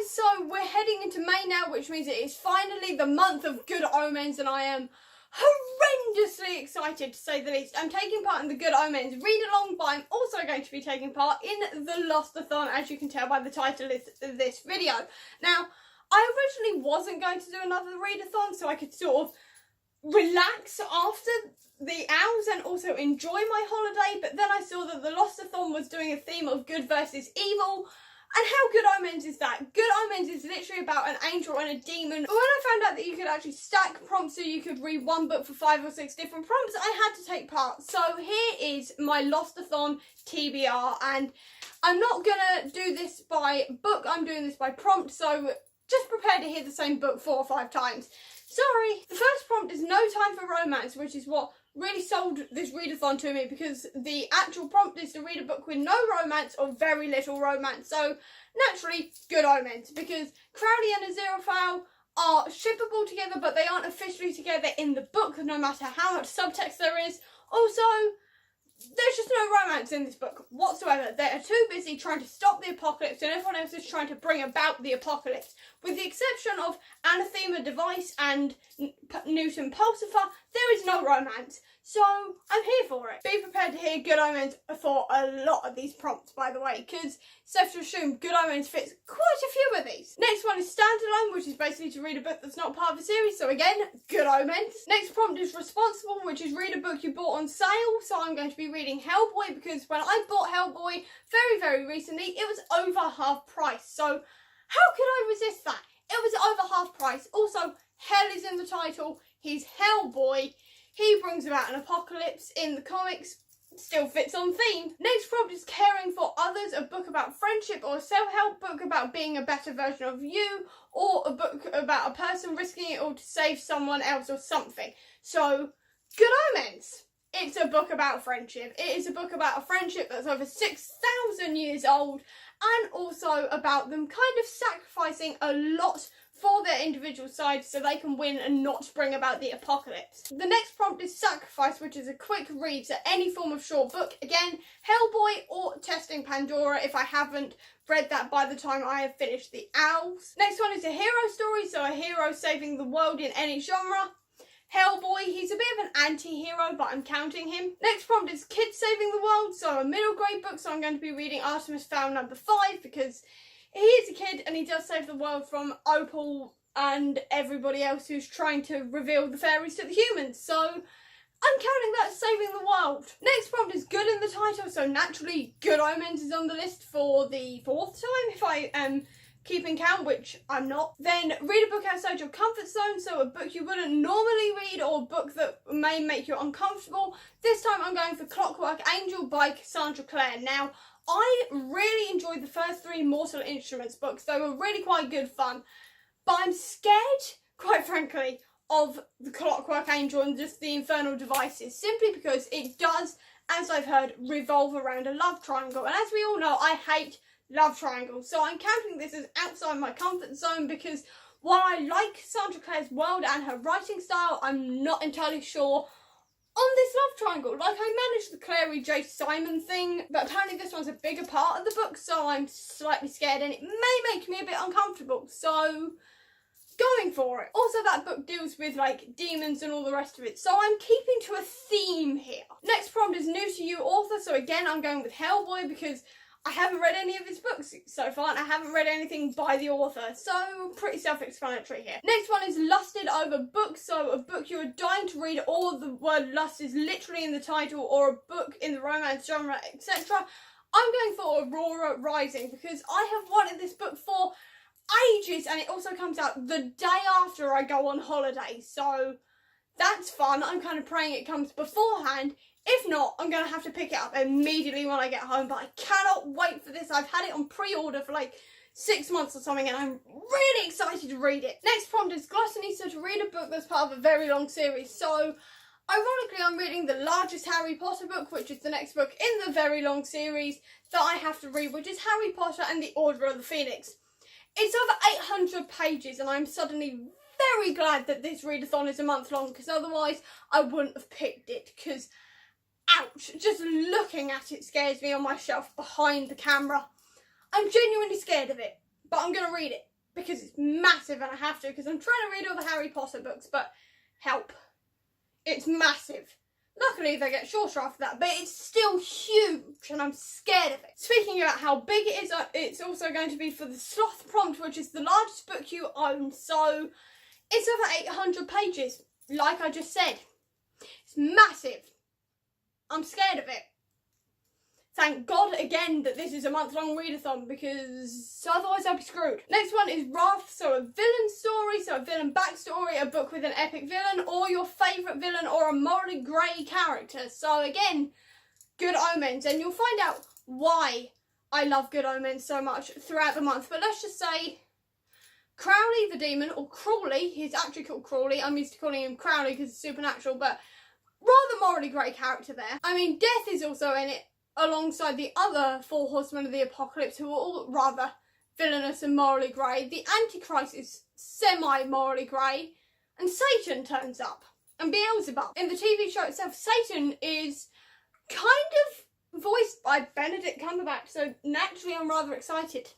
so we're heading into May now, which means it is finally the month of Good Omens, and I am horrendously excited to say the least. I'm taking part in the Good Omens read along, but I'm also going to be taking part in the Lost-a-thon, as you can tell by the title of this video. Now, I originally wasn't going to do another readathon so I could sort of relax after the owls and also enjoy my holiday, but then I saw that the Lost-a-thon was doing a theme of good versus evil. And how Good Omens is that? Good Omens is literally about an angel and a demon. But when I found out that you could actually stack prompts so you could read one book for 5 or 6 different prompts, I had to take part. So here is my Lost-a-thon TBR, and I'm not gonna do this by book, I'm doing this by prompt, so just prepare to hear the same book 4 or 5 times. Sorry. The first prompt is no time for romance, which is what really sold this readathon to me, because the actual prompt is to read a book with no romance or very little romance. So naturally, Good Omens, because Crowley and Aziraphale are shippable together, but they aren't officially together in the book, no matter how much subtext there is. Also, there's just no romance in this book whatsoever. They are too busy trying to stop the apocalypse, and everyone else is trying to bring about the apocalypse. With the exception of Anathema Device and Newton Pulsifer, there is no romance. So I'm here for it. Be prepared to hear Good Omens for a lot of these prompts, by the way, because safe to assume Good Omens fits quite a few of these. Next one is Standalone, which is basically to read a book that's not part of a series, so again, Good Omens. Next prompt is Responsible, which is read a book you bought on sale, so I'm going to be reading Hellboy, because when I bought Hellboy very recently, it was over half price, so how could I resist that? It was over half price. Also, Hell is in the title, he's Hellboy. He brings about an apocalypse in the comics, still fits on theme. Next prompt is Caring for Others, a book about friendship or a self-help book about being a better version of you, or a book about a person risking it all to save someone else or something. So, Good Omens. It's a book about friendship. It is a book about a friendship that's over 6,000 years old, and also about them kind of sacrificing a lot for their individual sides so they can win and not bring about the apocalypse. The next prompt is Sacrifice, which is a quick read, so any form of short book. Again, Hellboy or Testing Pandora if I haven't read that by the time I have finished the Owls. Next one is a hero story, so a hero saving the world in any genre. Hellboy, he's a bit of an anti-hero, but I'm counting him. Next prompt is Kids Saving the World, so a middle grade book, so I'm going to be reading Artemis Fowl number 5, because he is a kid and he does save the world from Opal and everybody else who's trying to reveal the fairies to the humans. So I'm counting that as saving the world. Next prompt is Good in the title, so naturally Good Omens is on the list for the 4th time if I am keeping count, which I'm not. Then read a book outside your comfort zone, so a book you wouldn't normally read or a book that may make you uncomfortable. This time I'm going for Clockwork Angel by Cassandra Clare. Now, I really enjoyed the first 3 Mortal Instruments books. They were really quite good fun. But I'm scared, quite frankly, of the Clockwork Angel and just the Infernal Devices, simply because it does, as I've heard, revolve around a love triangle. And as we all know, I hate love triangles. So I'm counting this as outside my comfort zone, because while I like Cassandra Clare's world and her writing style, I'm not entirely sure on this love triangle. Like, I managed the Clary J. Simon thing, but apparently this one's a bigger part of the book, so I'm slightly scared and it may make me a bit uncomfortable, so going for it. Also, that book deals with, like, demons and all the rest of it, so I'm keeping to a theme here. Next prompt is New to You author, so again, I'm going with Hellboy, because I haven't read any of his books so far, and I haven't read anything by the author, so pretty self-explanatory here. Next one is Lusted Over Books, so a book you are dying to read, or the word lust is literally in the title, or a book in the romance genre, etc. I'm going for Aurora Rising, because I have wanted this book for ages, and it also comes out the day after I go on holiday, so that's fun. I'm kind of praying it comes beforehand. If not, I'm going to have to pick it up immediately when I get home, but I cannot wait for this. I've had it on pre-order for like 6 months or something, and I'm really excited to read it. Next prompt is Gluttony, so to read a book that's part of a very long series. So, ironically, I'm reading the largest Harry Potter book, which is the next book in the very long series that I have to read, which is Harry Potter and the Order of the Phoenix. It's over 800 pages, and I'm suddenly very glad that this readathon is a month long, because otherwise I wouldn't have picked it, because ouch, just looking at it scares me on my shelf behind the camera. I'm genuinely scared of it, but I'm going to read it. because it's massive and I have to because I'm trying to read all the Harry Potter books, but help. It's massive. Luckily they get shorter after that, but it's still huge and I'm scared of it. Speaking about how big it is, it's also going to be for the Sloth Prompt, which is the largest book you own, so it's over 800 pages, like I just said. It's massive. I'm scared of it. Thank God again that this is a month-long readathon because otherwise I'll be screwed. Next one is Wrath, so a villain story, so a villain backstory, a book with an epic villain, or your favourite villain or a morally grey character. So again, Good Omens, and you'll find out why I love Good Omens so much throughout the month. But let's just say Crowley the demon, or Crawley, he's actually called Crawley. I'm used to calling him Crowley because it's supernatural, but rather morally grey character there. I mean, Death is also in it, alongside the other 4 horsemen of the apocalypse who are all rather villainous and morally grey. The Antichrist is semi-morally grey, and Satan turns up, and Beelzebub. In the TV show itself, Satan is kind of voiced by Benedict Cumberbatch, so naturally I'm rather excited.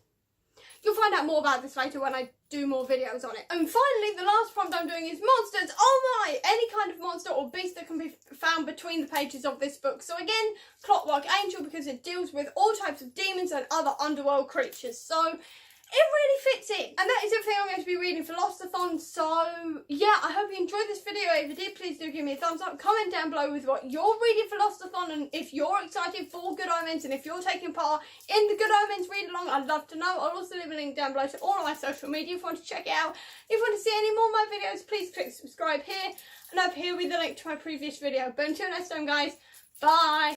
You'll find out more about this later when I do more videos on it. And finally, the last prompt I'm doing is monsters. Oh my! Any kind of monster or beast that can be found between the pages of this book. So again, Clockwork Angel, because it deals with all types of demons and other underworld creatures. So it really fits in. And that is everything I'm going to be reading for Lost-a-thon. So yeah, I hope you enjoyed this video. If you did, please do give me a thumbs up. Comment down below with what you're reading for Lost-a-thon and if you're excited for Good Omens and if you're taking part in the Good Omens read along. I'd love to know. I'll also leave a link down below to all of my social media if you want to check it out. If you want to see any more of my videos, please click subscribe here and up here with the link to my previous video. But until next time, guys, bye.